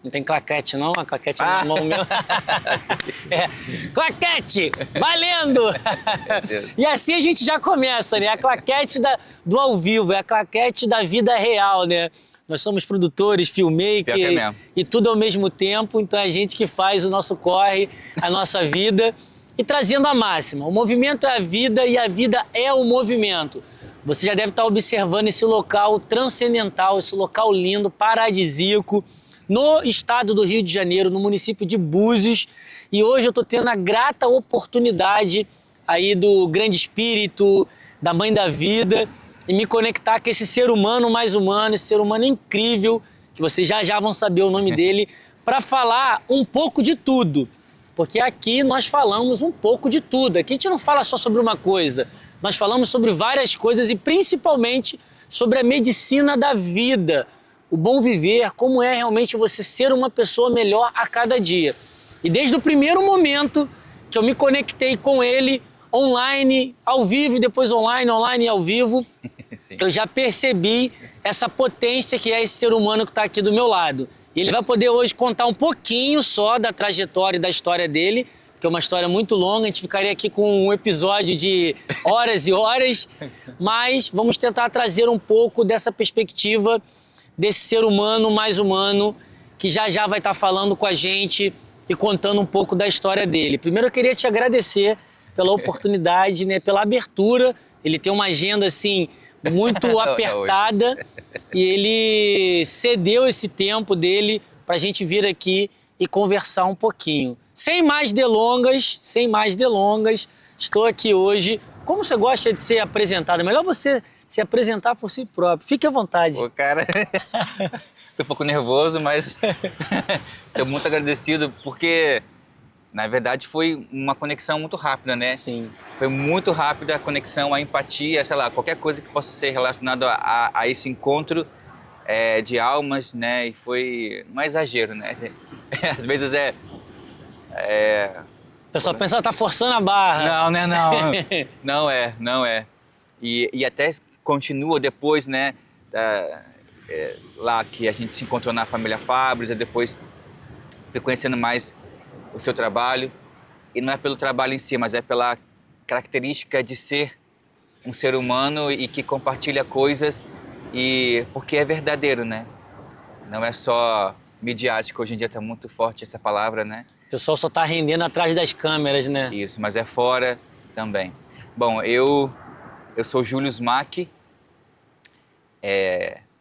Não tem claquete, não? A claquete é na mão meu. É. Claquete! Valendo! E assim a gente já começa, né? A claquete do ao vivo, é a claquete da vida real, né? Nós somos produtores, filmmaker e tudo ao mesmo tempo, então é a gente que faz o nosso corre, a nossa vida e trazendo a máxima. O movimento é a vida e a vida é o movimento. Você já deve estar observando esse local transcendental, esse local lindo, paradisíaco, no estado do Rio de Janeiro, no município de Búzios. E hoje eu estou tendo a grata oportunidade aí do Grande Espírito, da Mãe da Vida, e me conectar com esse ser humano mais humano, esse ser humano incrível, que vocês já vão saber o nome dele, para falar um pouco de tudo. Porque aqui nós falamos um pouco de tudo. Aqui a gente não fala só sobre uma coisa, nós falamos sobre várias coisas e principalmente sobre a medicina da vida, o bom viver, como é realmente você ser uma pessoa melhor a cada dia. E desde o primeiro momento que eu me conectei com ele, online, ao vivo e depois online e ao vivo, eu já percebi essa potência que é esse ser humano que está aqui do meu lado. E ele vai poder hoje contar um pouquinho só da trajetória e da história dele, que é uma história muito longa, a gente ficaria aqui com um episódio de horas e horas, mas vamos tentar trazer um pouco dessa perspectiva desse ser humano mais humano, que já vai estar falando com a gente e contando um pouco da história dele. Primeiro eu queria te agradecer pela oportunidade, né, pela abertura. Ele tem uma agenda assim muito apertada e ele cedeu esse tempo dele para a gente vir aqui e conversar um pouquinho. Sem mais delongas, estou aqui hoje. Como você gosta de ser apresentado? É melhor você se apresentar por si próprio. Fique à vontade. Pô, cara, tô um pouco nervoso, mas tô muito agradecido porque, na verdade, foi uma conexão muito rápida, né? Sim. Foi muito rápida a conexão, a empatia, sei lá, qualquer coisa que possa ser relacionada a esse encontro de almas, né? E foi um exagero, né? Às vezes O pessoal pensa que tá forçando a barra. Não. Não é. E até continua depois, né? Lá que a gente se encontrou na família Fabris, e depois fui conhecendo mais o seu trabalho. E não é pelo trabalho em si, mas é pela característica de ser um ser humano e que compartilha coisas, e porque é verdadeiro, né? Não é só midiático, hoje em dia está muito forte essa palavra, né? O pessoal só tá rendendo atrás das câmeras, né? Isso, mas é fora também. Bom, eu sou Júlio Smack,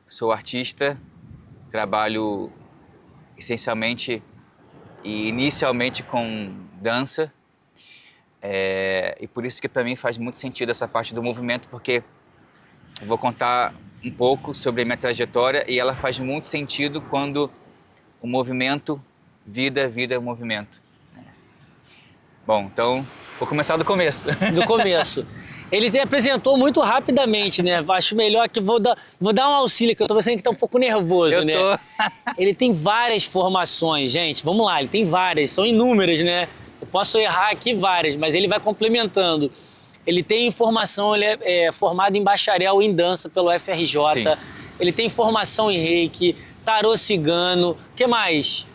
sou artista, trabalho essencialmente e inicialmente com dança, e por isso que para mim faz muito sentido essa parte do movimento, porque eu vou contar um pouco sobre a minha trajetória e ela faz muito sentido quando o movimento, vida, movimento. Bom, então vou começar do começo. Do começo. Ele te apresentou muito rapidamente, né? Acho melhor que vou dar um auxílio, que eu tô pensando que tá um pouco nervoso, né? Ele tem várias formações, gente. Vamos lá, ele tem várias, são inúmeras, né? Eu posso errar aqui várias, mas ele vai complementando. Ele tem formação, ele é formado em bacharel em dança pelo FRJ. Sim. Ele tem formação em reiki, tarô cigano. O que mais?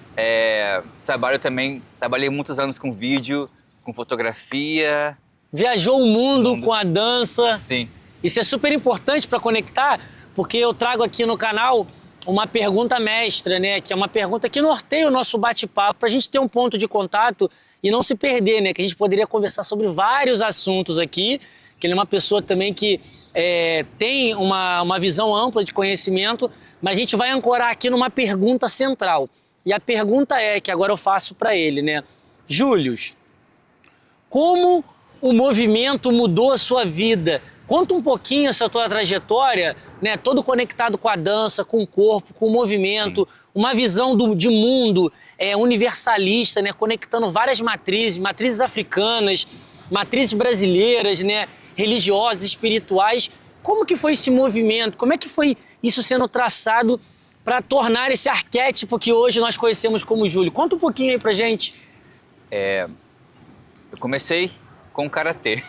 Trabalhei muitos anos com vídeo, com fotografia. Viajou o mundo com a dança. Sim. Isso é super importante para conectar, porque eu trago aqui no canal uma pergunta mestra, né? Que é uma pergunta que norteia o nosso bate-papo, para a gente ter um ponto de contato e não se perder, né? Que a gente poderia conversar sobre vários assuntos aqui, que ele é uma pessoa também que tem uma visão ampla de conhecimento, mas a gente vai ancorar aqui numa pergunta central. E a pergunta que agora eu faço para ele, né? Júlio, como o movimento mudou a sua vida? Conta um pouquinho essa tua trajetória, né? Todo conectado com a dança, com o corpo, com o movimento, sim, uma visão de mundo universalista, né? Conectando várias matrizes africanas, matrizes brasileiras, né? Religiosas, espirituais. Como que foi esse movimento? Como é que foi isso sendo traçado para tornar esse arquétipo que hoje nós conhecemos como Júlio? Conta um pouquinho aí pra gente. Eu comecei com karatê.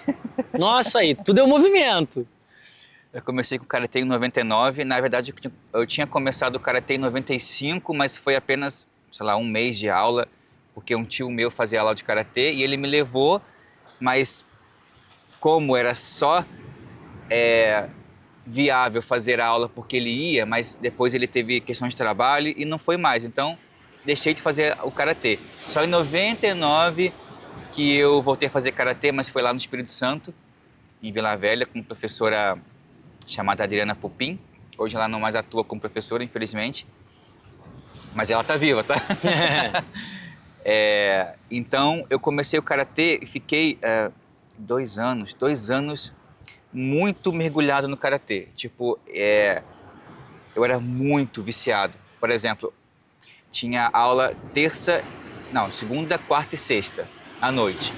Nossa, aí, tudo é um movimento. Eu comecei com karatê em 99. Na verdade, eu tinha começado o karatê em 95, mas foi apenas sei lá, um mês de aula, porque um tio meu fazia aula de karatê e ele me levou, mas como era só viável fazer a aula porque ele ia, mas depois ele teve questão de trabalho e não foi mais. Então, deixei de fazer o karatê. Só em 99 que eu voltei a fazer karatê, mas foi lá no Espírito Santo, em Vila Velha, com uma professora chamada Adriana Pupim. Hoje ela não mais atua como professora, infelizmente. Mas ela tá viva, tá? Então, eu comecei o karatê e fiquei 2 anos muito mergulhado no karatê. Tipo, eu era muito viciado. Por exemplo, tinha aula segunda, quarta e sexta, à noite.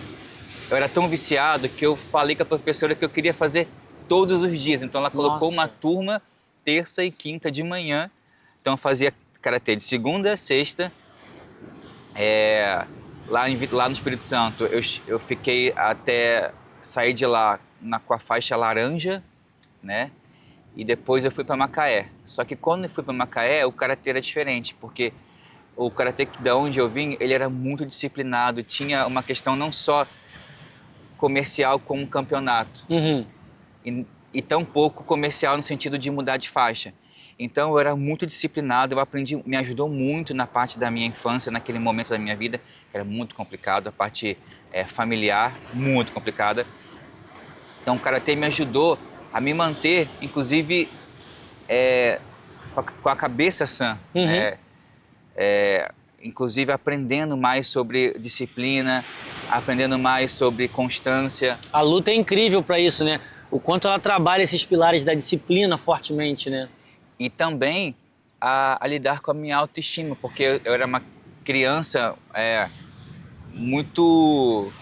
Eu era tão viciado que eu falei com a professora que eu queria fazer todos os dias. Então ela colocou uma turma terça e quinta de manhã. Então eu fazia karatê de segunda a sexta. Lá no Espírito Santo, eu fiquei até sair de lá com a faixa laranja, né? E depois eu fui para Macaé. Só que quando eu fui para Macaé, o karatê era diferente, porque o karatê da onde eu vim, ele era muito disciplinado, tinha uma questão não só comercial como um campeonato. Uhum. E tão pouco comercial no sentido de mudar de faixa. Então eu era muito disciplinado, eu aprendi, me ajudou muito na parte da minha infância, naquele momento da minha vida, que era muito complicado, a parte familiar, muito complicada. Então o karatê me ajudou a me manter, inclusive, com a cabeça sã, Uhum. né? Inclusive aprendendo mais sobre disciplina, aprendendo mais sobre constância. A luta é incrível para isso, né? O quanto ela trabalha esses pilares da disciplina fortemente, né? E também a lidar com a minha autoestima, porque eu era uma criança muito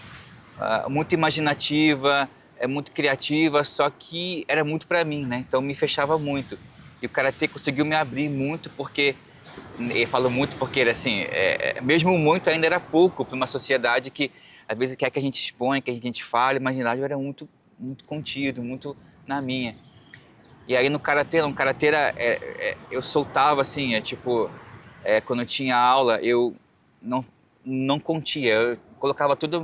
imaginativa, muito criativa, só que era muito para mim, né? Então me fechava muito. E o karatê conseguiu me abrir muito, porque eu falo muito porque assim, mesmo muito ainda era pouco para uma sociedade que às vezes quer que a gente exponha, que a gente fale, mas na verdade eu era muito muito contido, muito na minha. E aí no karatê eu soltava assim, quando eu tinha aula, eu não contia, eu colocava toda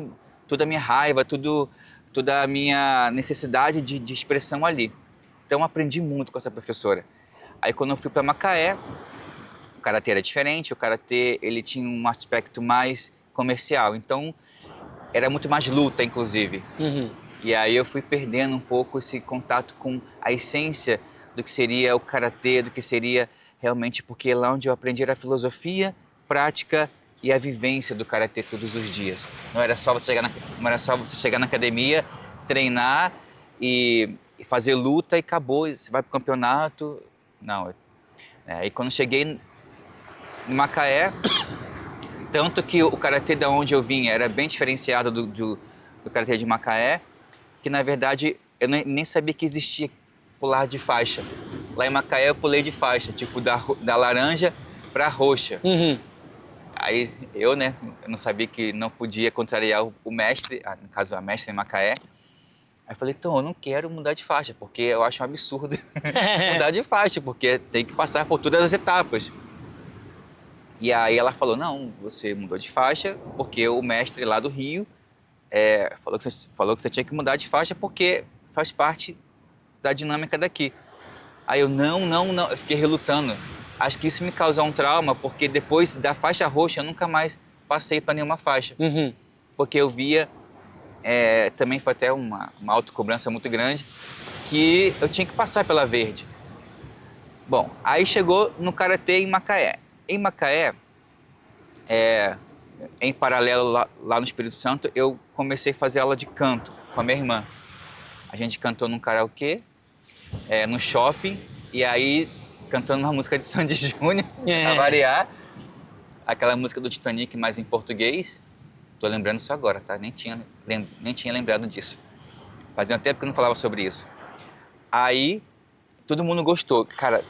a minha raiva, toda a minha necessidade de expressão ali. Então eu aprendi muito com essa professora. Aí quando eu fui para Macaé, o karatê era diferente, o karatê ele tinha um aspecto mais comercial, então era muito mais luta, inclusive. Uhum. E aí eu fui perdendo um pouco esse contato com a essência do que seria o karatê, do que seria realmente, porque lá onde eu aprendi era a filosofia, prática e a vivência do karatê todos os dias. Não era só você chegar na academia, treinar e fazer luta e acabou, você vai pro campeonato. Não. Aí quando cheguei em Macaé, tanto que o karatê da onde eu vim era bem diferenciado do karatê de Macaé, que na verdade eu nem sabia que existia pular de faixa. Lá em Macaé eu pulei de faixa, tipo da laranja para roxa. Uhum. Aí eu não sabia que não podia contrariar o mestre, no caso a mestra em Macaé. Aí eu falei, então, eu não quero mudar de faixa, porque eu acho um absurdo mudar de faixa, porque tem que passar por todas as etapas. E aí ela falou, não, você mudou de faixa porque o mestre lá do Rio falou que você tinha que mudar de faixa porque faz parte da dinâmica daqui. Aí eu, não, eu fiquei relutando. Acho que isso me causou um trauma, porque depois da faixa roxa eu nunca mais passei para nenhuma faixa. Uhum. Porque eu via, também foi até uma autocobrança muito grande, que eu tinha que passar pela verde. Bom, aí chegou no karatê em Macaé. Em Macaé, em paralelo lá no Espírito Santo, eu comecei a fazer aula de canto com a minha irmã. A gente cantou num karaokê, no shopping, e aí cantando uma música de Sandy Júnior, pra variar. Aquela música do Titanic, mas em português. Tô lembrando isso agora, tá? Nem tinha lembrado disso. Fazia um tempo que eu não falava sobre isso. Aí, todo mundo gostou. Cara,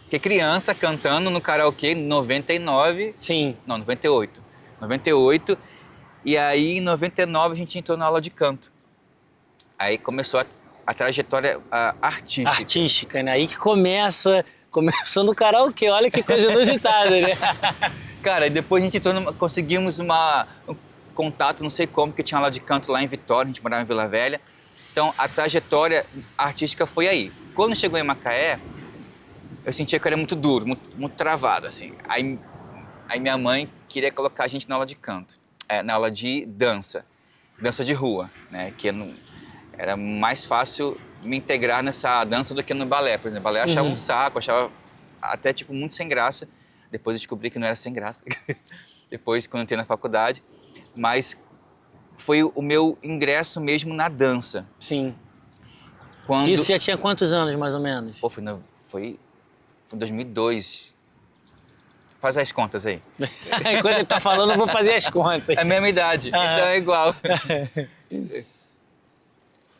que criança cantando no karaokê em 99... Sim. Não, 98. 98. E aí, em 99, a gente entrou na aula de canto. Aí começou a trajetória artística. Artística, né? Aí que começou no karaokê, olha que coisa inusitada, né? Cara, e depois a gente conseguimos um contato, não sei como, porque tinha aula de canto lá em Vitória, a gente morava em Vila Velha. Então, a trajetória artística foi aí. Quando chegou em Macaé, eu sentia que eu era muito duro, muito travado, assim. Aí minha mãe queria colocar a gente na aula de canto, na aula de dança de rua, né? Que era mais fácil me integrar nessa dança do que no balé. Por exemplo, balé eu achava um saco, achava até, tipo, muito sem graça. Depois eu descobri que não era sem graça, depois quando eu entrei na faculdade. Mas foi o meu ingresso mesmo na dança. Sim. Quando... Isso já tinha quantos anos, mais ou menos? Pô, foi em 2002. Faz as contas aí. Enquanto ele tá falando, eu vou fazer as contas. É a mesma idade, então é igual.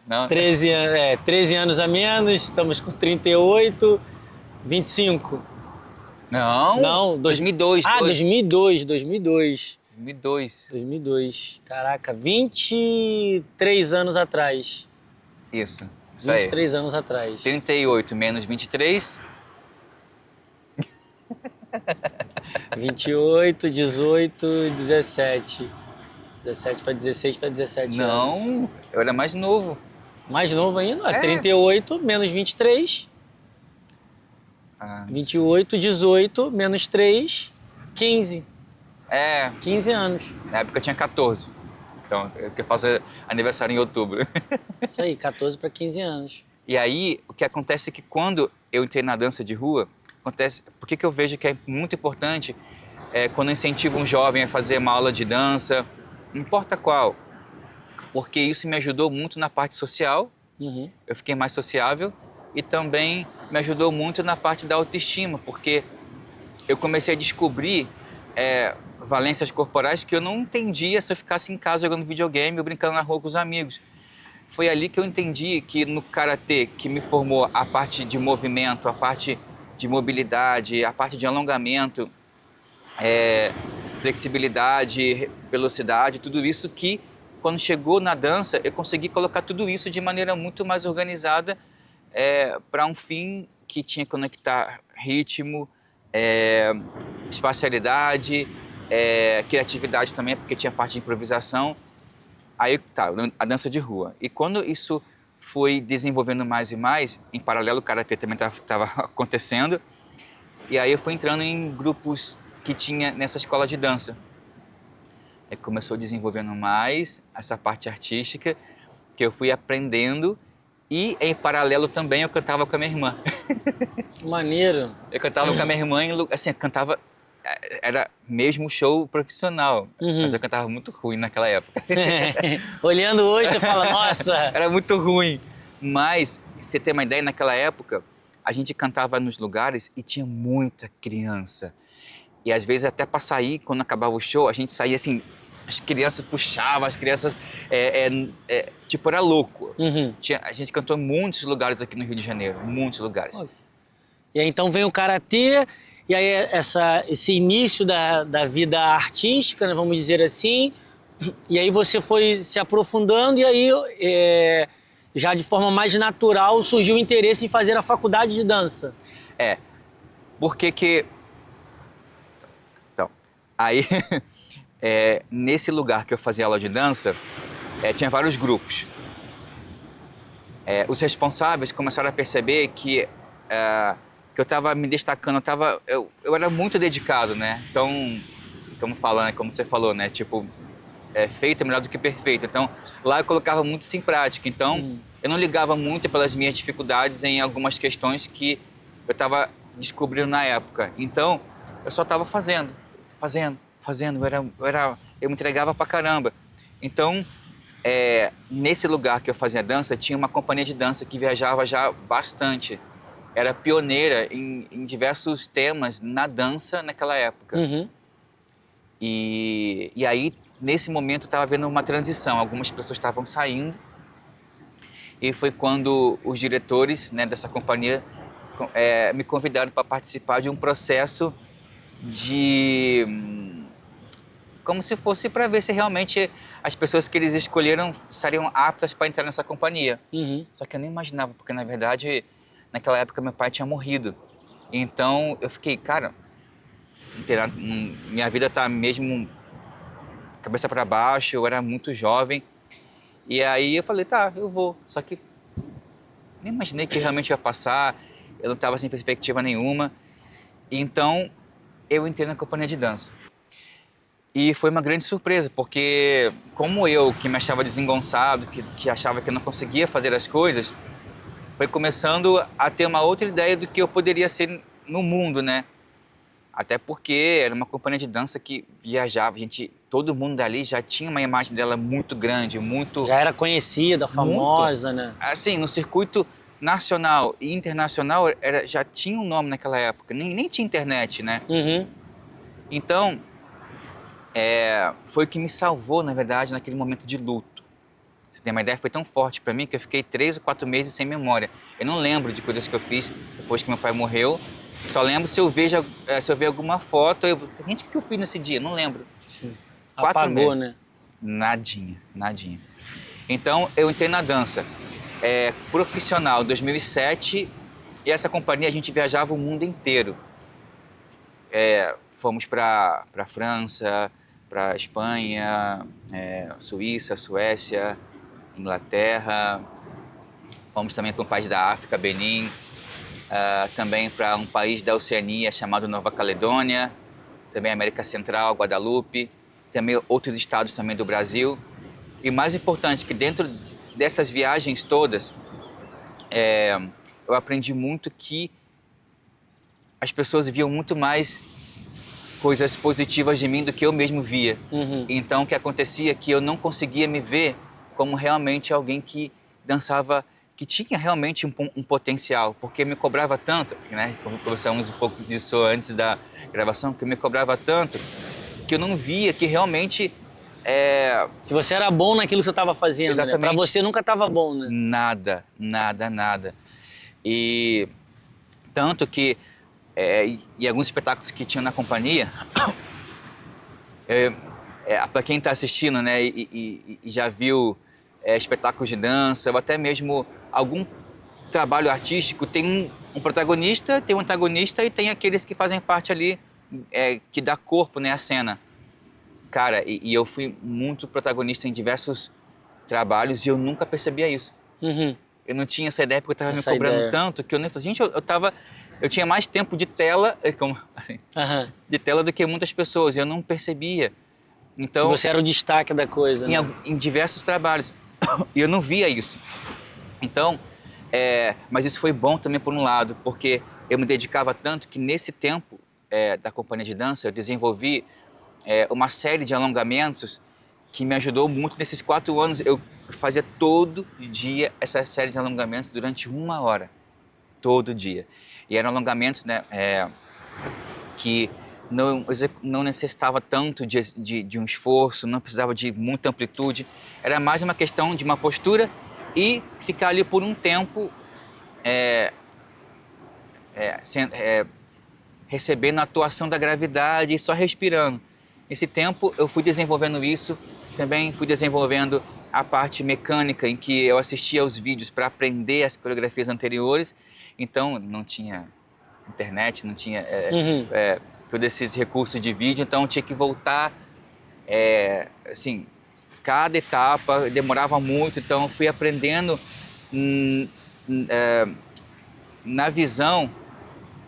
Não? 13 anos a menos, estamos com 38, 25. Não, 2002. 2002. 2002. Caraca, 23 anos atrás. Isso 23 anos atrás. 38 menos 23. 28, 18, 17. 17 para 16 para 17 anos. Não, eu era mais novo. Mais novo ainda? 38 menos 23. 28, 18 menos 3, 15. 15 anos. Na época eu tinha 14. Então, eu faço aniversário em outubro. Isso aí, 14 para 15 anos. E aí, o que acontece é que quando eu entrei na dança de rua, por que eu vejo que é muito importante quando eu incentivo um jovem a fazer uma aula de dança, não importa qual, porque isso me ajudou muito na parte social, eu fiquei mais sociável, e também me ajudou muito na parte da autoestima, porque eu comecei a descobrir valências corporais que eu não entendia se eu ficasse em casa jogando videogame ou brincando na rua com os amigos. Foi ali que eu entendi que no karatê, que me formou a parte de movimento, a parte de mobilidade, a parte de alongamento, flexibilidade, velocidade, tudo isso que quando chegou na dança eu consegui colocar tudo isso de maneira muito mais organizada para um fim que tinha que conectar ritmo, espacialidade, criatividade também, porque tinha parte de improvisação. Aí tá, a dança de rua. E quando isso foi desenvolvendo mais e mais, em paralelo o karatê também estava acontecendo, e aí eu fui entrando em grupos que tinha nessa escola de dança. Aí começou desenvolvendo mais essa parte artística, que eu fui aprendendo, e em paralelo também eu cantava com a minha irmã. Maneiro. Eu cantava com a minha irmã, assim, eu cantava, era mesmo show profissional, mas eu cantava muito ruim naquela época. Olhando hoje, você fala, nossa! Era muito ruim. Mas, você tem uma ideia, naquela época, a gente cantava nos lugares e tinha muita criança. E às vezes até para sair, quando acabava o show, a gente saía assim, as crianças puxavam, as crianças, tipo, era louco. A gente cantou em muitos lugares aqui no Rio de Janeiro, muitos lugares. E aí então vem o karatê, e aí esse início da vida artística, né, vamos dizer assim, e aí você foi se aprofundando, e aí já de forma mais natural surgiu o interesse em fazer a faculdade de dança. Porque que... Então, aí, nesse lugar que eu fazia aula de dança, tinha vários grupos. Os responsáveis começaram a perceber que eu estava me destacando, eu era muito dedicado, né? Então, como você falou, né? Tipo, feito é melhor do que perfeito. Então, lá eu colocava muito isso em prática. Então, eu não ligava muito pelas minhas dificuldades em algumas questões que eu estava descobrindo na época. Então, eu só estava fazendo. Eu me entregava pra caramba. Então, nesse lugar que eu fazia dança, tinha uma companhia de dança que viajava já bastante. Era pioneira em diversos temas na dança naquela época. E aí, nesse momento, eu estava vendo uma transição. Algumas pessoas estavam saindo. E foi quando os diretores, né, dessa companhia me convidaram para participar de um processo como se fosse para ver se realmente as pessoas que eles escolheram estariam aptas para entrar nessa companhia. Só que eu nem imaginava, porque na verdade, naquela época meu pai tinha morrido. Então eu fiquei, cara, minha vida tá mesmo cabeça para baixo, eu era muito jovem. E aí eu falei, tá, eu vou. Só que nem imaginei que realmente ia passar, eu não estava sem perspectiva nenhuma. Então eu entrei na companhia de dança. E foi uma grande surpresa, porque como eu, que me achava desengonçado, que achava que eu não conseguia fazer as coisas, foi começando a ter uma outra ideia do que eu poderia ser no mundo, né? Até porque era uma companhia de dança que viajava, todo mundo dali já tinha uma imagem dela muito grande, muito... Já era conhecida, famosa, né? Assim, no circuito nacional e internacional já tinha um nome naquela época, nem tinha internet, né? Uhum. Então, foi o que me salvou, na verdade, naquele momento de luto. Você tem uma ideia? Foi tão forte para mim que eu fiquei 3 ou 4 meses sem memória. Eu não lembro de coisas que eu fiz depois que meu pai morreu. Só lembro se eu ver alguma foto. Gente, o que eu fiz nesse dia? Não lembro. Sim. 4 Apagou, meses. né? Nadinha. Então, eu entrei na dança profissional em 2007 e essa companhia a gente viajava o mundo inteiro. Fomos para França, para Espanha, Suíça, Suécia, Inglaterra. Fomos também para um país da África, Benin. Também para um país da Oceania chamado Nova Caledônia, também América Central, Guadalupe, também outros estados também do Brasil. E mais importante que dentro dessas viagens todas, eu aprendi muito que as pessoas viam muito mais coisas positivas de mim do que eu mesmo via. Uhum. Então o que acontecia é que eu não conseguia me ver como realmente alguém que dançava, que tinha realmente um potencial, porque me cobrava tanto, né? Como conversamos um pouco disso antes da gravação, que me cobrava tanto que eu não via que realmente Que você era bom naquilo que você estava fazendo, né? Exatamente. Pra você nunca estava bom, né? Nada. E tanto que e alguns espetáculos que tinham na companhia, para quem está assistindo, né, e já viu espetáculos de dança, ou até mesmo algum trabalho artístico, tem um protagonista, tem um antagonista e tem aqueles que fazem parte ali, que dá corpo, né, à cena. Cara, e eu fui muito protagonista em diversos trabalhos e eu nunca percebia isso. Uhum. Eu não tinha essa ideia porque eu estava me Essa cobrando ideia. tanto que eu nem falei, gente, eu tinha mais tempo de tela, Uhum. de tela do que muitas pessoas, e eu não percebia. Então, Que você era o destaque da coisa, né? em diversos trabalhos, e eu não via isso. Então, mas isso foi bom também por um lado, porque eu me dedicava tanto que nesse tempo da companhia de dança eu desenvolvi uma série de alongamentos que me ajudou muito nesses 4 anos. Eu fazia todo dia essa série de alongamentos durante 1 hora, todo dia. E eram alongamentos, né, que não necessitava tanto de um esforço, não precisava de muita amplitude. Era mais uma questão de uma postura e ficar ali por um tempo recebendo a atuação da gravidade e só respirando. Nesse tempo eu fui desenvolvendo isso, também fui desenvolvendo a parte mecânica em que eu assistia aos vídeos para aprender as coreografias anteriores. Então não tinha internet, não tinha todos esses recursos de vídeo, então eu tinha que voltar, assim, cada etapa demorava muito, então eu fui aprendendo na visão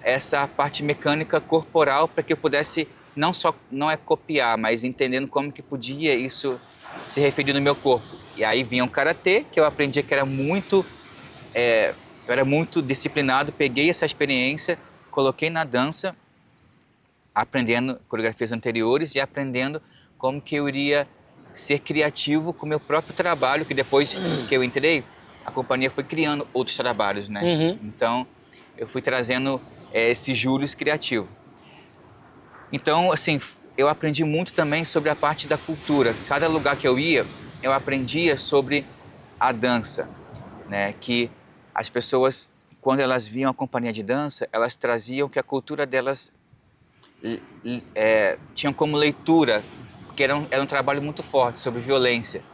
essa parte mecânica corporal para que eu pudesse não copiar, mas entendendo como que podia isso se referir no meu corpo. E aí vinha o karatê, que eu aprendi que eu era muito disciplinado, peguei essa experiência, coloquei na dança, aprendendo coreografias anteriores e aprendendo como que eu iria ser criativo com o meu próprio trabalho, que depois que eu entrei, a companhia foi criando outros trabalhos, né? Uhum. Então, eu fui trazendo esse Július criativo. Então, assim, eu aprendi muito também sobre a parte da cultura. Cada lugar que eu ia, eu aprendia sobre a dança, né? Que as pessoas, quando elas viam a companhia de dança, elas traziam que a cultura delas tinham como leitura, porque era um trabalho muito forte sobre violência.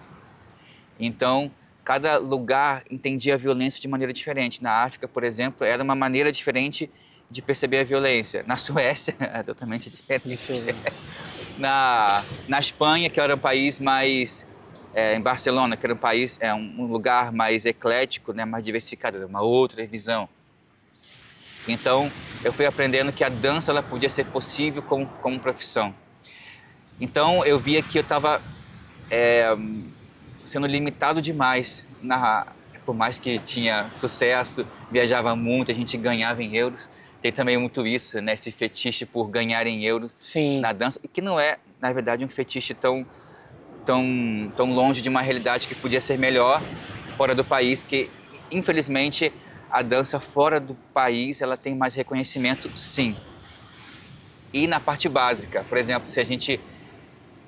Então, cada lugar entendia a violência de maneira diferente. Na África, por exemplo, era uma maneira diferente de perceber a violência. Na Suécia, é totalmente diferente. Diferente. Na Espanha, que era um país mais... em Barcelona, que era um país, um lugar mais eclético, né, mais diversificado, uma outra visão. Então, eu fui aprendendo que a dança ela podia ser possível como profissão. Então, eu via que eu estava sendo limitado demais. Por mais que tinha sucesso, viajava muito, a gente ganhava em euros. Tem também muito isso, né, esse fetiche por ganhar em euros Sim. na dança, e que não é, na verdade, um fetiche tão longe de uma realidade que podia ser melhor fora do país, que, infelizmente, a dança fora do país, ela tem mais reconhecimento, sim. E na parte básica, por exemplo, se a gente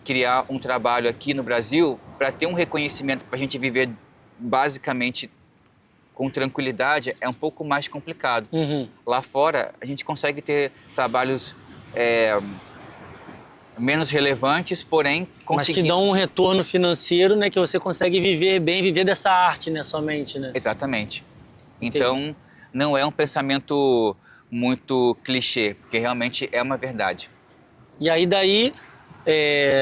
criar um trabalho aqui no Brasil, para ter um reconhecimento, para a gente viver basicamente com tranquilidade, é um pouco mais complicado. Uhum. Lá fora, a gente consegue ter trabalhos menos relevantes, porém conseguir... Mas que dão um retorno financeiro, né? Que você consegue viver bem, viver dessa arte, né? Somente, né? Exatamente. Então, não é um pensamento muito clichê, porque realmente é uma verdade. E aí daí,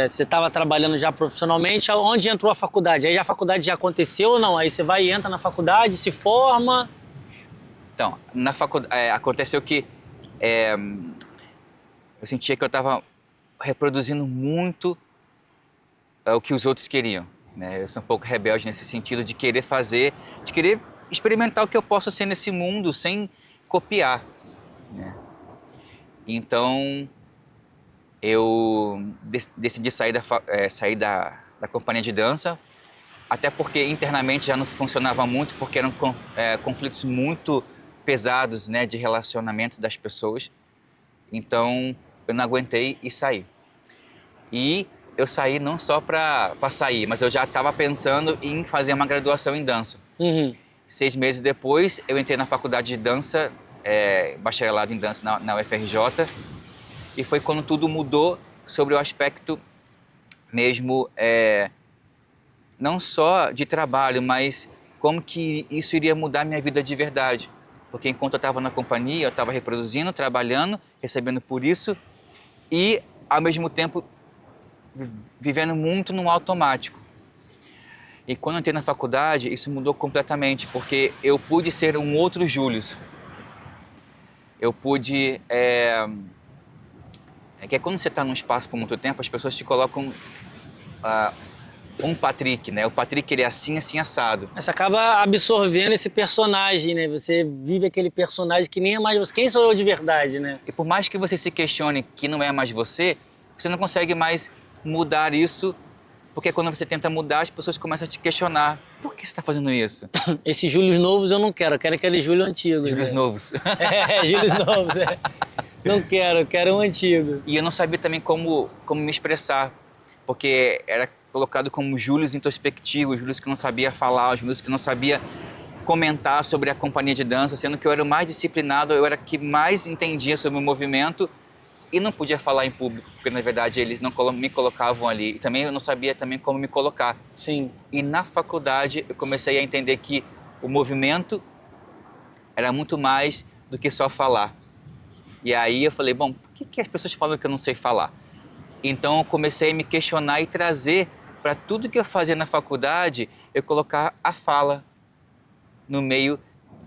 você estava trabalhando já profissionalmente, onde entrou a faculdade? Aí a faculdade já aconteceu ou não? Aí você vai e entra na faculdade, se forma... Então, na faculdade, aconteceu que eu sentia que eu estava reproduzindo muito o que os outros queriam, né? Eu sou um pouco rebelde nesse sentido de querer fazer, de querer experimentar o que eu posso ser nesse mundo sem copiar, né? Então, eu decidi sair da companhia de dança, até porque internamente já não funcionava muito, porque eram conflitos muito pesados, né, de relacionamentos das pessoas. Então, eu não aguentei e saí. E eu saí não só para sair, mas eu já estava pensando em fazer uma graduação em dança. Uhum. 6 meses depois, eu entrei na faculdade de dança, bacharelado em dança na UFRJ, e foi quando tudo mudou sobre o aspecto mesmo, não só de trabalho, mas como que isso iria mudar minha vida de verdade. Porque enquanto eu estava na companhia, eu estava reproduzindo, trabalhando, recebendo por isso e, ao mesmo tempo, vivendo muito no automático. E quando eu entrei na faculdade, isso mudou completamente, porque eu pude ser um outro Július. Eu pude... que quando você está num espaço por muito tempo, as pessoas te colocam um Patrick, né? O Patrick, ele é assim, assim, assado. Mas você acaba absorvendo esse personagem, né? Você vive aquele personagem que nem é mais você. Quem sou eu de verdade, né? E por mais que você se questione que não é mais você não consegue mais mudar isso, porque quando você tenta mudar, as pessoas começam a te questionar. Por que você está fazendo isso? Esses Júlios novos eu não quero aquele Júlio antigo. Júlios né? novos. Júlios novos, Não quero, eu quero um antigo. E eu não sabia também como me expressar, porque era colocado como Július introspectivo, Július que não sabia falar, Július que não sabia comentar sobre a companhia de dança, sendo que eu era o mais disciplinado, eu era que mais entendia sobre o movimento e não podia falar em público, porque na verdade eles não me colocavam ali. E também eu não sabia também como me colocar. Sim. E na faculdade eu comecei a entender que o movimento era muito mais do que só falar. E aí eu falei, bom, por que as pessoas falam que eu não sei falar? Então eu comecei a me questionar e trazer para tudo que eu fazia na faculdade, eu colocar a fala no meio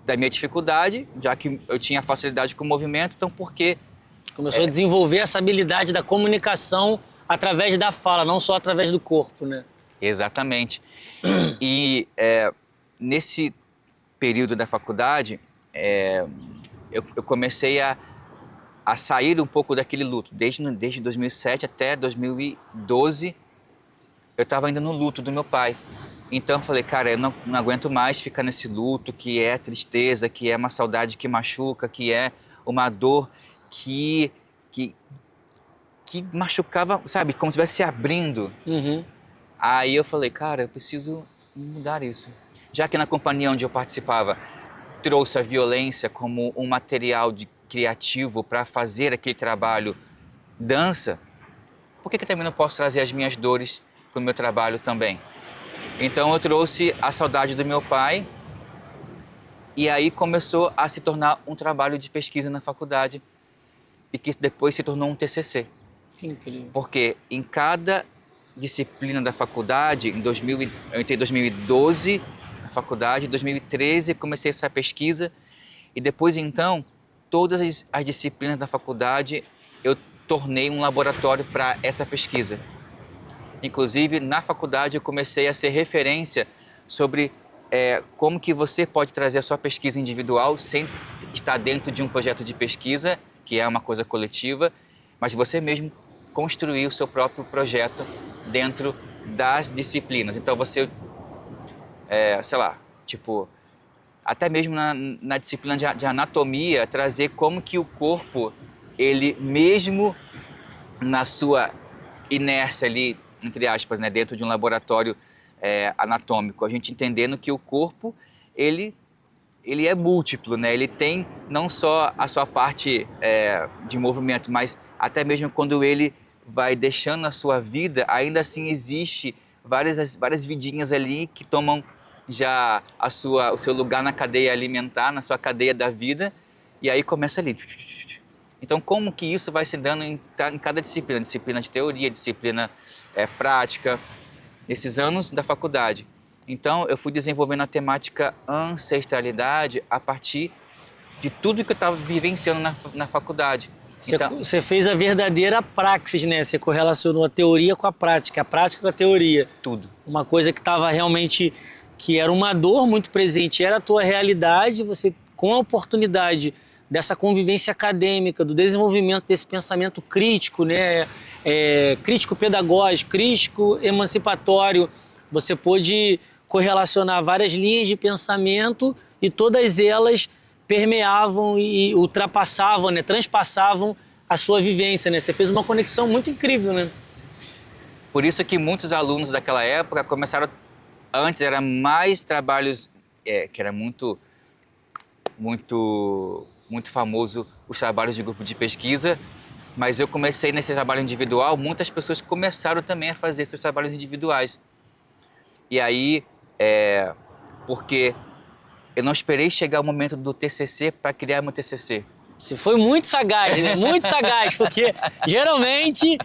da minha dificuldade, já que eu tinha facilidade com o movimento, então por que... Começou a desenvolver essa habilidade da comunicação através da fala, não só através do corpo, né? Exatamente. E nesse período da faculdade, eu comecei a sair um pouco daquele luto. Desde 2007 até 2012, eu estava ainda no luto do meu pai. Então eu falei, cara, eu não aguento mais ficar nesse luto, que é tristeza, que é uma saudade que machuca, que é uma dor que machucava, sabe, como se estivesse se abrindo. Uhum. Aí eu falei, cara, eu preciso mudar isso. Já que na companhia onde eu participava trouxe a violência como um material criativo para fazer aquele trabalho dança, por que eu também não posso trazer as minhas dores para o meu trabalho também? Então eu trouxe a saudade do meu pai E aí começou a se tornar um trabalho de pesquisa na faculdade e que depois se tornou um TCC. Que incrível. Porque em cada disciplina da faculdade, eu entrei em 2012 na faculdade, em 2013 comecei essa pesquisa e depois então, todas as disciplinas da faculdade eu tornei um laboratório para essa pesquisa. Inclusive, na faculdade eu comecei a ser referência sobre como que você pode trazer a sua pesquisa individual sem estar dentro de um projeto de pesquisa, que é uma coisa coletiva, mas você mesmo construir o seu próprio projeto dentro das disciplinas. Então você, sei lá, tipo, até mesmo na disciplina de anatomia, trazer como que o corpo, ele mesmo na sua inércia ali, entre aspas, né, dentro de um laboratório anatômico, a gente entendendo que o corpo, ele é múltiplo, né? Ele tem não só a sua parte de movimento, mas até mesmo quando ele vai deixando a sua vida, ainda assim existe várias vidinhas ali que tomam já o seu lugar na cadeia alimentar, na sua cadeia da vida, e aí começa ali. Então, como que isso vai se dando em cada disciplina? Disciplina de teoria, disciplina prática, nesses anos da faculdade. Então, eu fui desenvolvendo a temática ancestralidade a partir de tudo que eu estava vivenciando na faculdade. Então, Você fez a verdadeira praxis, né? Você correlacionou a teoria com a prática com a teoria. tudo. Uma coisa que estava realmente, que era uma dor muito presente, era a tua realidade, você com a oportunidade dessa convivência acadêmica, do desenvolvimento desse pensamento crítico, né? Crítico pedagógico, crítico emancipatório, você pôde correlacionar várias linhas de pensamento e todas elas permeavam e ultrapassavam, né? Transpassavam a sua vivência, né? Você fez uma conexão muito incrível, né? Por isso que muitos alunos daquela época começaram... Antes era mais trabalhos, que era muito famoso, os trabalhos de grupo de pesquisa, mas eu comecei nesse trabalho individual, muitas pessoas começaram também a fazer seus trabalhos individuais. E aí, porque eu não esperei chegar o momento do TCC para criar meu TCC. Você foi muito sagaz, né? Muito sagaz, porque geralmente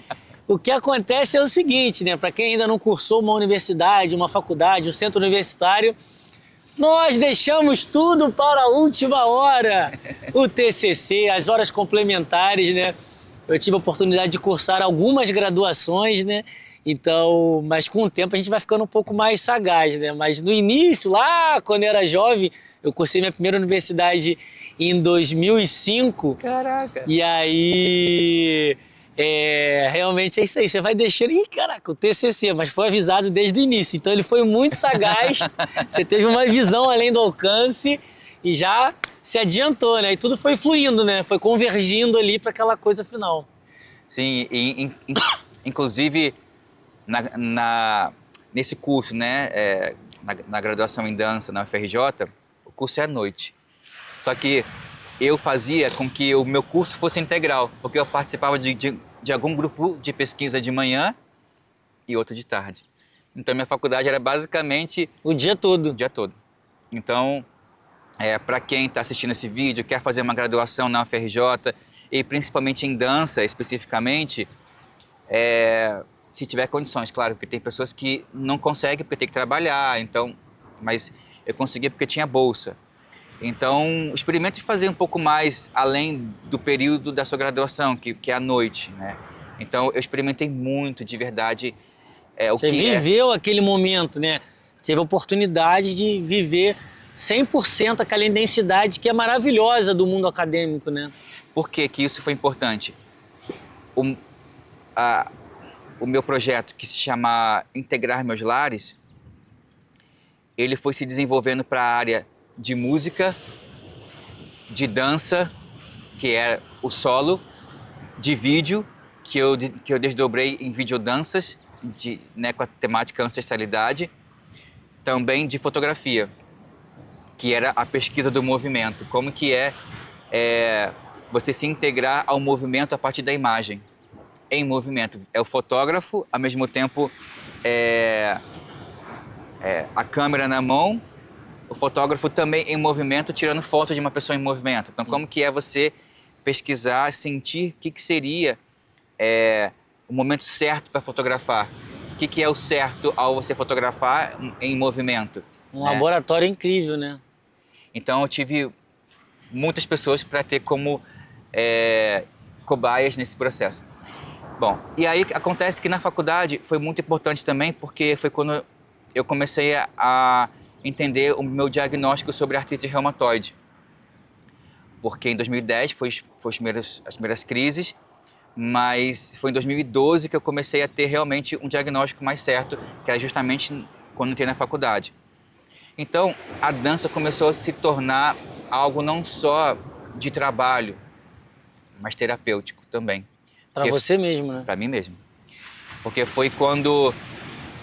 o que acontece é o seguinte, né? Para quem ainda não cursou uma universidade, uma faculdade, um centro universitário, nós deixamos tudo para a última hora. O TCC, as horas complementares, né? Eu tive a oportunidade de cursar algumas graduações, né? Então, mas com o tempo a gente vai ficando um pouco mais sagaz, né? Mas no início, lá quando eu era jovem, eu cursei minha primeira universidade em 2005. Caraca! E aí, realmente é isso aí. Você vai deixando... Ih, caraca, o TCC, mas foi avisado desde o início. Então ele foi muito sagaz. Você teve uma visão além do alcance e já se adiantou, né? E tudo foi fluindo, né? Foi convergindo ali para aquela coisa final. Sim, inclusive nesse curso, né, na graduação em dança na UFRJ, o curso é à noite. Só que eu fazia com que o meu curso fosse integral, porque eu participava de algum grupo de pesquisa de manhã e outro de tarde. Então minha faculdade era basicamente O dia todo. o dia todo. Então, para quem está assistindo esse vídeo, quer fazer uma graduação na UFRJ e principalmente em dança especificamente, se tiver condições, claro, porque tem pessoas que não conseguem porque tem que trabalhar, então, mas eu consegui porque tinha bolsa. Então, experimente fazer um pouco mais além do período da sua graduação, que é à noite, né? Então, eu experimentei muito, de verdade, Você viveu aquele momento, né? Teve a oportunidade de viver 100% aquela intensidade que é maravilhosa do mundo acadêmico, né? Por que que isso foi importante? O meu projeto, que se chama Integrar Meus Lares, ele foi se desenvolvendo para a área de música, de dança, que é o solo, de vídeo, que eu desdobrei em videodanças, né, com a temática ancestralidade, também de fotografia, que era a pesquisa do movimento, como que você se integrar ao movimento a partir da imagem. Em movimento. É o fotógrafo, ao mesmo tempo a câmera na mão, o fotógrafo também em movimento, tirando foto de uma pessoa em movimento. Então, como que é você pesquisar, sentir o que seria o momento certo para fotografar? O que é o certo ao você fotografar em movimento? Um laboratório incrível, né? Então, eu tive muitas pessoas para ter como cobaias nesse processo. Bom, e aí acontece que na faculdade foi muito importante também, porque foi quando eu comecei a entender o meu diagnóstico sobre artrite reumatoide. Porque em 2010 foi as primeiras crises, mas foi em 2012 que eu comecei a ter realmente um diagnóstico mais certo, que era justamente quando entrei na faculdade. Então, a dança começou a se tornar algo não só de trabalho, mas terapêutico também. Para você mesmo, né? Para mim mesmo. Porque foi quando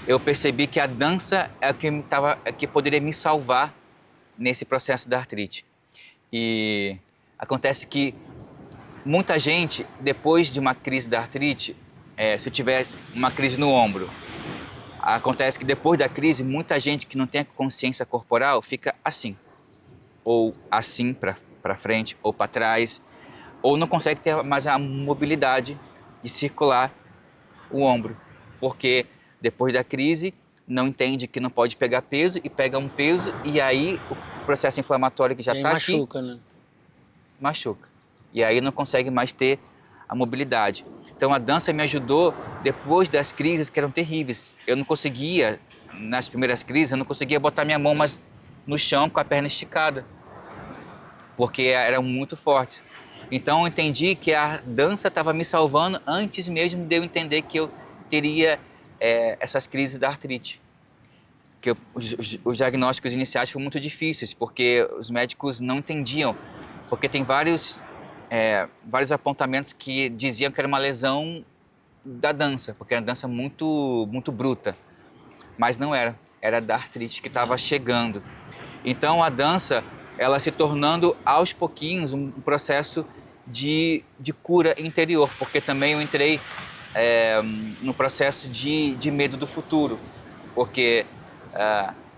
eu percebi que a dança é o que poderia me salvar nesse processo da artrite. E acontece que muita gente, depois de uma crise da artrite, se tiver uma crise no ombro, acontece que depois da crise, muita gente que não tem a consciência corporal fica assim. Ou assim para frente, ou para trás, ou não consegue ter mais a mobilidade de circular o ombro. Porque depois da crise, não entende que não pode pegar peso e pega um peso e aí o processo inflamatório que já está aqui... machuca, né? Machuca. E aí não consegue mais ter a mobilidade. Então a dança me ajudou depois das crises que eram terríveis. Eu não conseguia, nas primeiras crises, eu não conseguia botar minha mão mais no chão com a perna esticada, porque eram muito fortes. Então eu entendi que a dança estava me salvando antes mesmo de eu entender que eu teria essas crises da artrite. Que os diagnósticos iniciais foram muito difíceis, porque os médicos não entendiam, porque tem vários apontamentos que diziam que era uma lesão da dança, porque era uma dança muito, muito bruta, mas não era, era da artrite que estava chegando. Então a dança, ela se tornando aos pouquinhos um processo de cura interior, porque também eu entrei no processo de medo do futuro, porque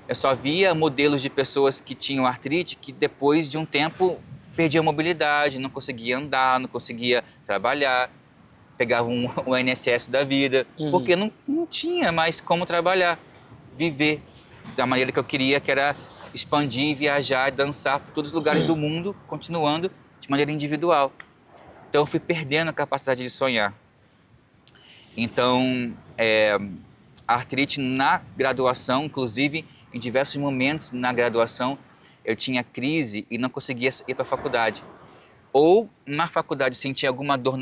eu só via modelos de pessoas que tinham artrite que depois de um tempo perdiam mobilidade, não conseguia andar, não conseguia trabalhar, pegavam o INSS da vida, porque não tinha mais como trabalhar, viver da maneira que eu queria, que era expandir, viajar, dançar por todos os lugares do mundo, continuando de maneira individual. Então eu fui perdendo a capacidade de sonhar. Então, a artrite na graduação, inclusive em diversos momentos na graduação, eu tinha crise e não conseguia ir para a faculdade. Ou na faculdade sentia alguma dor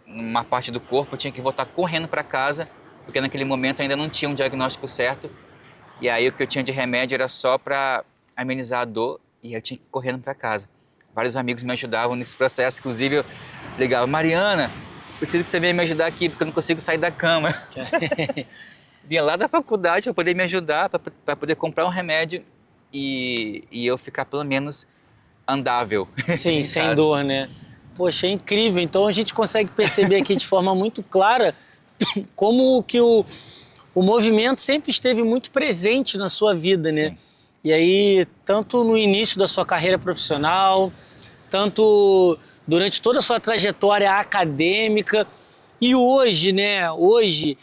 numa parte do corpo, eu tinha que voltar correndo para casa, porque naquele momento ainda não tinha um diagnóstico certo. E aí o que eu tinha de remédio era só para amenizar a dor e eu tinha que ir correndo para casa. Vários amigos me ajudavam nesse processo, inclusive eu ligava: Mariana, preciso que você venha me ajudar aqui, porque eu não consigo sair da cama. Vinha lá da faculdade para poder me ajudar, para poder comprar um remédio e eu ficar pelo menos andável. Sim, sem dor, né? Poxa, é incrível. Então a gente consegue perceber aqui de forma muito clara como que o movimento sempre esteve muito presente na sua vida, né? Sim. E aí, tanto no início da sua carreira profissional, tanto durante toda a sua trajetória acadêmica e hoje, né? Hoje,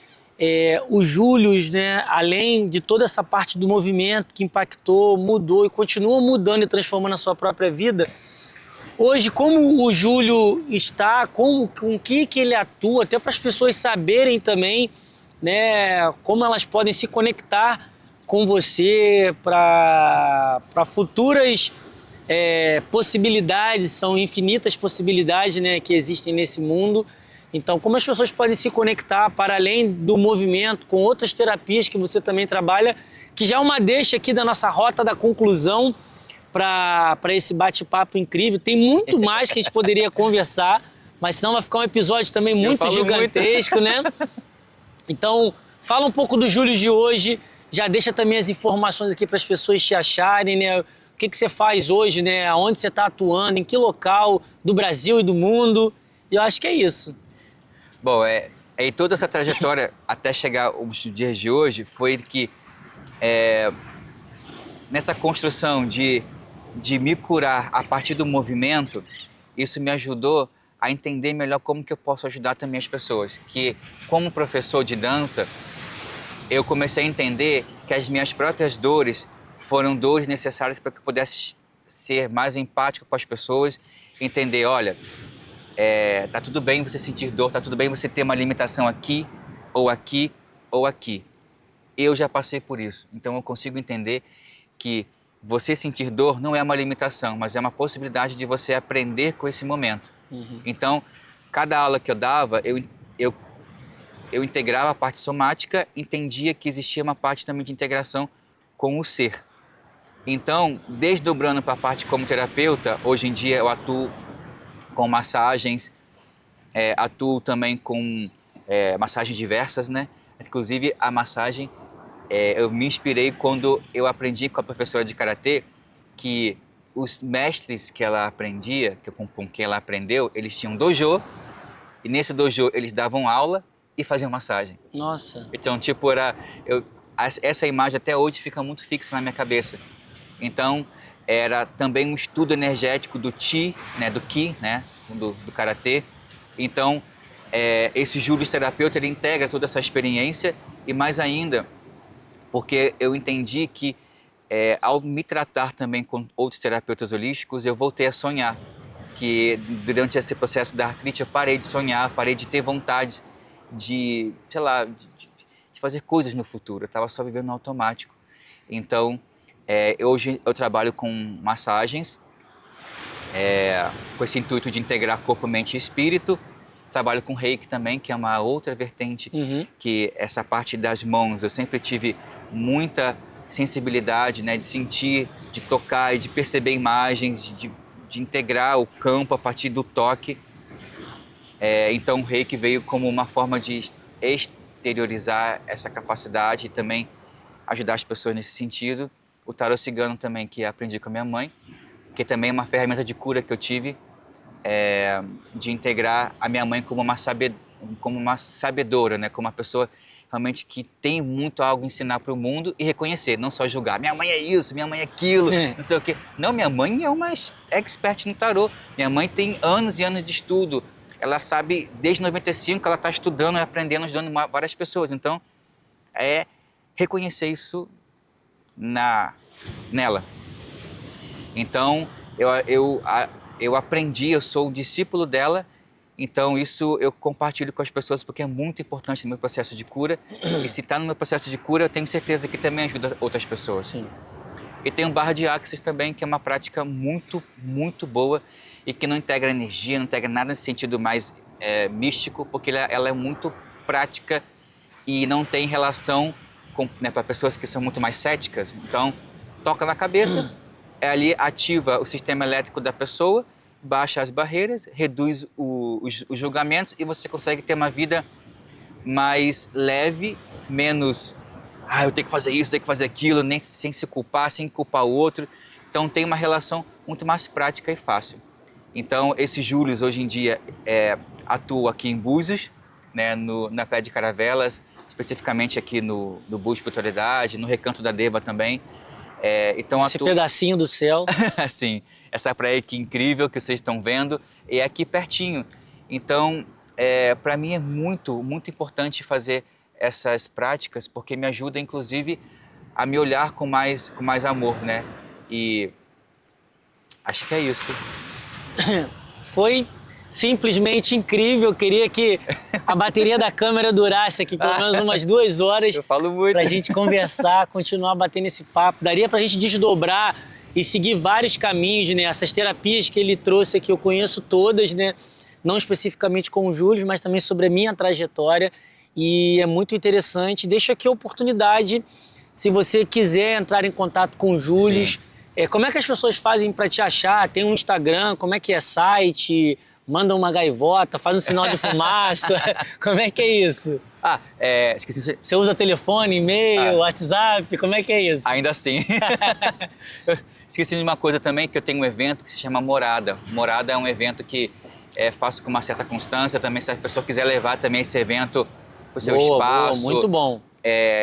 o Július, né? Além de toda essa parte do movimento que impactou, mudou e continua mudando e transformando a sua própria vida, hoje, como o Júlio está, com que ele atua, até para as pessoas saberem também, né, como elas podem se conectar com você para futuras possibilidades, são infinitas possibilidades, né, que existem nesse mundo. Então, como as pessoas podem se conectar para além do movimento com outras terapias que você também trabalha, que já é uma deixa aqui da nossa rota da conclusão para esse bate-papo incrível. Tem muito mais que a gente poderia conversar, mas senão vai ficar um episódio também muito gigantesco, né? Então, fala um pouco do Júlio de hoje, já deixa também as informações aqui para as pessoas te acharem, né? O que você faz hoje, né? Onde você está atuando, em que local do Brasil e do mundo. E eu acho que é isso. Bom, e toda essa trajetória até chegar aos dias de hoje foi que nessa construção de me curar a partir do movimento, isso me ajudou a entender melhor como que eu posso ajudar também as pessoas. Que, como professor de dança, eu comecei a entender que as minhas próprias dores foram dores necessárias para que eu pudesse ser mais empático com as pessoas, entender, olha, tá tudo bem você sentir dor, tá tudo bem você ter uma limitação aqui, ou aqui, ou aqui. Eu já passei por isso, então eu consigo entender que você sentir dor não é uma limitação, mas é uma possibilidade de você aprender com esse momento. Então, cada aula que eu dava, eu integrava a parte somática, entendia que existia uma parte também de integração com o ser. Então, desdobrando para a parte como terapeuta, hoje em dia eu atuo com massagens, atuo também com massagens diversas, né? Inclusive, a massagem, eu me inspirei quando eu aprendi com a professora de karatê que os mestres que ela aprendia, com quem ela aprendeu, eles tinham dojo, e nesse dojo eles davam aula e faziam massagem. Nossa. Então, tipo, essa imagem até hoje fica muito fixa na minha cabeça. Então, era também um estudo energético do Chi, né, do Ki, né, do karatê. Então, esse Júlio terapeuta, ele integra toda essa experiência e mais ainda, porque eu entendi que ao me tratar também com outros terapeutas holísticos, eu voltei a sonhar. Que durante esse processo da artrite eu parei de sonhar, parei de ter vontade de, sei lá, de fazer coisas no futuro. Eu estava só vivendo no automático. Então, hoje eu trabalho com massagens, com esse intuito de integrar corpo, mente e espírito. Trabalho com Reiki também, que é uma outra vertente, que essa parte das mãos, eu sempre tive muita sensibilidade, né, de sentir, de tocar e de perceber imagens, de integrar o campo a partir do toque. Então o Reiki veio como uma forma de exteriorizar essa capacidade e também ajudar as pessoas nesse sentido. O tarô cigano também, que aprendi com a minha mãe, que também é uma ferramenta de cura que eu tive, de integrar a minha mãe como uma sabedora, né? Como uma pessoa realmente que tem muito algo a ensinar para o mundo e reconhecer, não só julgar. Minha mãe é isso, minha mãe é aquilo, não sei o quê. Não, minha mãe é uma expert no tarô. Minha mãe tem anos e anos de estudo. Ela sabe, desde 95, ela está estudando e aprendendo, ajudando várias pessoas. Então, reconhecer isso nela. Então, eu aprendi, eu sou o discípulo dela, então isso eu compartilho com as pessoas porque é muito importante no meu processo de cura. E se está no meu processo de cura, eu tenho certeza que também ajuda outras pessoas. Sim. E tem o Barra de Axis também, que é uma prática muito, muito boa e que não integra energia, não integra nada nesse sentido mais místico, porque ela é muito prática e não tem relação para pessoas que são muito mais céticas. Então, toca na cabeça, ali ativa o sistema elétrico da pessoa, baixa as barreiras, reduz os julgamentos e você consegue ter uma vida mais leve, menos eu tenho que fazer isso, tenho que fazer aquilo, nem sem se culpar, sem culpar o outro. Então tem uma relação muito mais prática e fácil. Então esse Júlio hoje em dia atua aqui em Búzios, né, na Praia de Caravelas, especificamente aqui no Búzios Espiritualidade, no Recanto da Deva também. Então esse pedacinho do céu. Sim, essa praia aqui incrível que vocês estão vendo é aqui pertinho. Então, para mim é muito, muito importante fazer essas práticas porque me ajuda, inclusive, a me olhar com mais amor, né? E acho que é isso. Foi simplesmente incrível. Eu queria que a bateria da câmera durasse aqui pelo menos umas 2 horas. Eu falo muito. Pra gente conversar, continuar batendo esse papo. Daria pra gente desdobrar e seguir vários caminhos, né? Essas terapias que ele trouxe aqui, eu conheço todas, né? Não especificamente com o Júlio, mas também sobre a minha trajetória. E é muito interessante. Deixo aqui a oportunidade, se você quiser entrar em contato com o Júlio. Como é que as pessoas fazem para te achar? Tem um Instagram, como é que é site? Manda uma gaivota, faz um sinal de fumaça. Como é que é isso? Esqueci. Você usa telefone, e-mail, WhatsApp? Como é que é isso? Ainda assim. Eu esqueci de uma coisa também, que eu tenho um evento que se chama Morada. Morada é um evento que faço com uma certa constância também. Se a pessoa quiser levar também esse evento para o seu espaço. Boa, muito bom.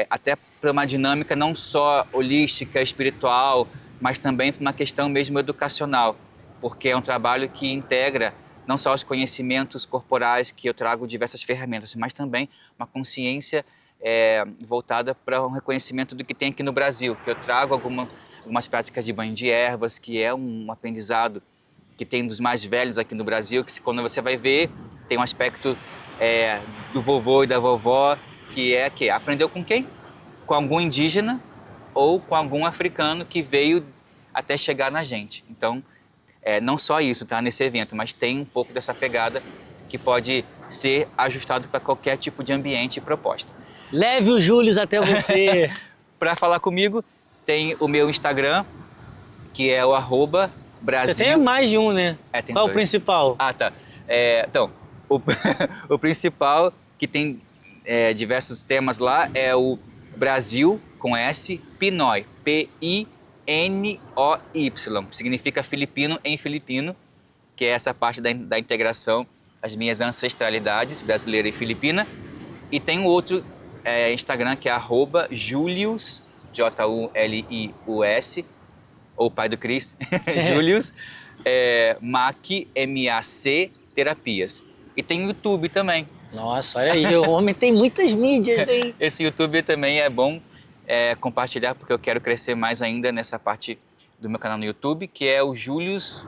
até para uma dinâmica não só holística, espiritual, mas também para uma questão mesmo educacional, porque é um trabalho que integra não só os conhecimentos corporais, que eu trago diversas ferramentas, mas também uma consciência voltada para um reconhecimento do que tem aqui no Brasil, que eu trago algumas práticas de banho de ervas, que é um aprendizado que tem dos mais velhos aqui no Brasil, que quando você vai ver, tem um aspecto do vovô e da vovó, que aprendeu com quem? Com algum indígena ou com algum africano que veio até chegar na gente. Então, não só isso, tá, nesse evento, mas tem um pouco dessa pegada que pode ser ajustado para qualquer tipo de ambiente e proposta. Leve o Július até você. Para falar comigo, tem o meu Instagram, que é o @Brasil. Você tem mais de um, né? Tem Qual dois. o principal? Ah, tá. Então, o principal, que tem diversos temas lá, é o Brasil, com S, Pinoi, P-I-N-O-Y, que significa filipino em filipino, que é essa parte da integração, as minhas ancestralidades brasileira e filipina. E tem um outro Instagram que é @Julius, Julius, ou pai do Cris, Julius, MAC, M-A-C, Terapias. E tem o YouTube também. Nossa, olha aí, o homem tem muitas mídias, hein? Esse YouTube também é bom compartilhar, porque eu quero crescer mais ainda nessa parte do meu canal no YouTube, que é o Julius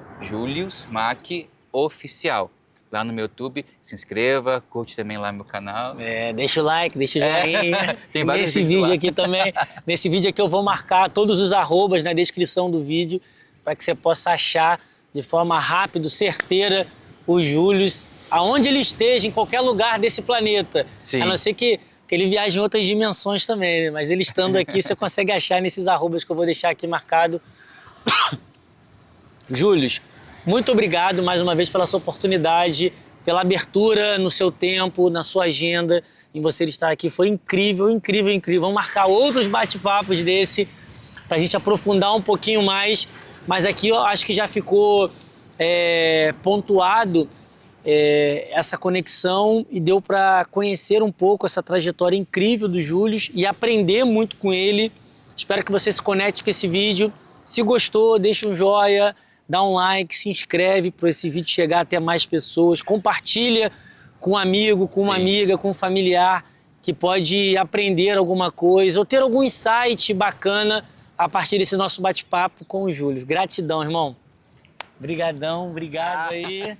MAC Oficial. Lá no meu YouTube, se inscreva, curte também lá meu canal. Deixa o like, deixa o joinha. Tem vários nesse vídeos vídeo lá. aqui também, nesse vídeo aqui eu vou marcar todos os arrobas na descrição do vídeo para que você possa achar de forma rápida, certeira, o Július, aonde ele esteja, em qualquer lugar desse planeta. Sim. A não ser que ele viaje em outras dimensões também, né? Mas ele estando aqui, você consegue achar nesses arrobas que eu vou deixar aqui marcado. Július, muito obrigado mais uma vez pela sua oportunidade, pela abertura no seu tempo, na sua agenda, em você estar aqui. Foi incrível, incrível, incrível. Vamos marcar outros bate-papos desse para a gente aprofundar um pouquinho mais. Mas aqui eu acho que já ficou pontuado essa conexão e deu para conhecer um pouco essa trajetória incrível do Július e aprender muito com ele. Espero que você se conecte com esse vídeo. Se gostou, deixa um joinha, dá um like, se inscreve para esse vídeo chegar até mais pessoas, compartilha com um amigo, com uma amiga, com um familiar que pode aprender alguma coisa ou ter algum insight bacana a partir desse nosso bate-papo com o Július. Gratidão, irmão. Obrigadão, obrigado aí.